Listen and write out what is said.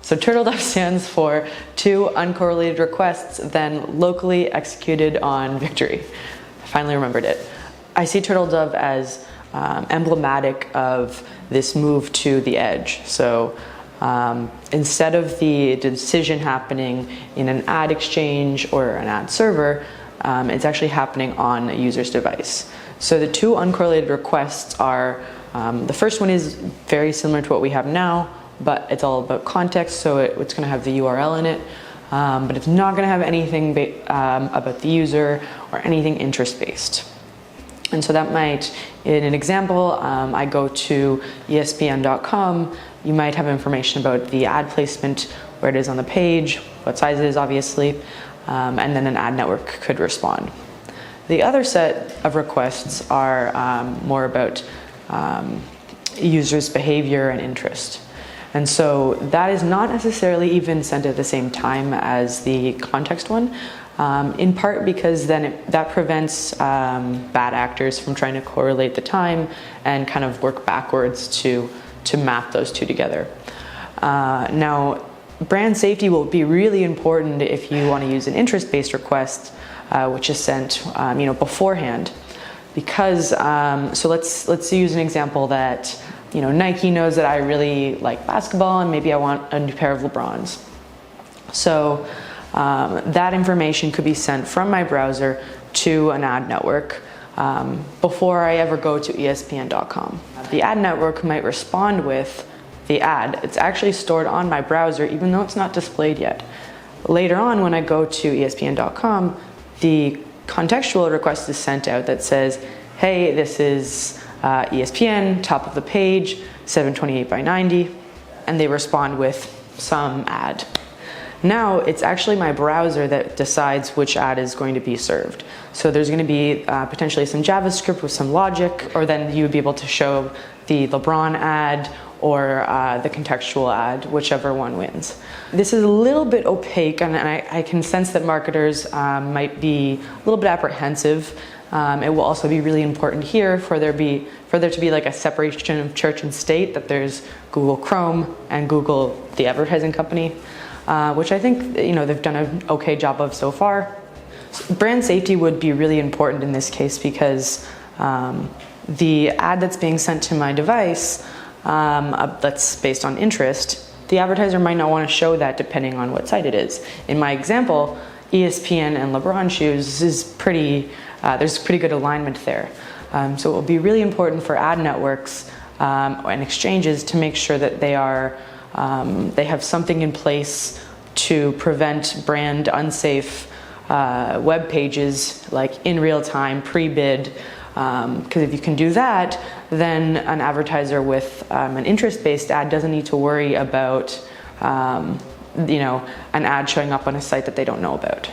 So TURTLEDOVE stands for two uncorrelated requests, then locally executed on victory. I finally remembered it. I see TURTLEDOVE as emblematic of this move to the edge. So instead of the decision happening in an ad exchange or an ad server, it's actually happening on a user's device. So the two uncorrelated requests are, the first one is very similar to what we have now, but it's all about context, so it's going to have the URL in it, but it's not going to have anything about the user or anything interest-based. And so that might, in an example, I go to ESPN.com, you might have information about the ad placement, where it is on the page, what size it is obviously, and then an ad network could respond. The other set of requests are more about users' behavior and interest. And so that is not necessarily even sent at the same time as the context one, in part because then that prevents bad actors from trying to correlate the time and kind of work backwards to map those two together. Now, brand safety will be really important if you want to use an interest-based request, which is sent beforehand. Because, so let's use an example that Nike knows that I really like basketball and maybe I want a new pair of LeBrons. So that information could be sent from my browser to an ad network before I ever go to ESPN.com. The ad network might respond with the ad. It's actually stored on my browser even though it's not displayed yet. Later on, when I go to ESPN.com, the contextual request is sent out that says, hey, this is ESPN, top of the page, 728 by 90, and they respond with some ad. Now it's actually my browser that decides which ad is going to be served. So there's going to be potentially some JavaScript with some logic, or then you would be able to show the LeBron ad or the contextual ad, whichever one wins. This is a little bit opaque, and I can sense that marketers might be a little bit apprehensive. It will also be really important here for there to be like a separation of church and state, that there's Google Chrome and Google, the advertising company, which I think they've done an okay job of so far. Brand safety would be really important in this case because the ad that's being sent to my device that's based on interest, the advertiser might not want to show that depending on what site it is. In my example, ESPN and LeBron shoes is there's pretty good alignment there. So it will be really important for ad networks and exchanges to make sure that they have something in place to prevent brand unsafe web pages, like in real time, pre-bid. Because if you can do that, then an advertiser with an interest-based ad doesn't need to worry about an ad showing up on a site that they don't know about.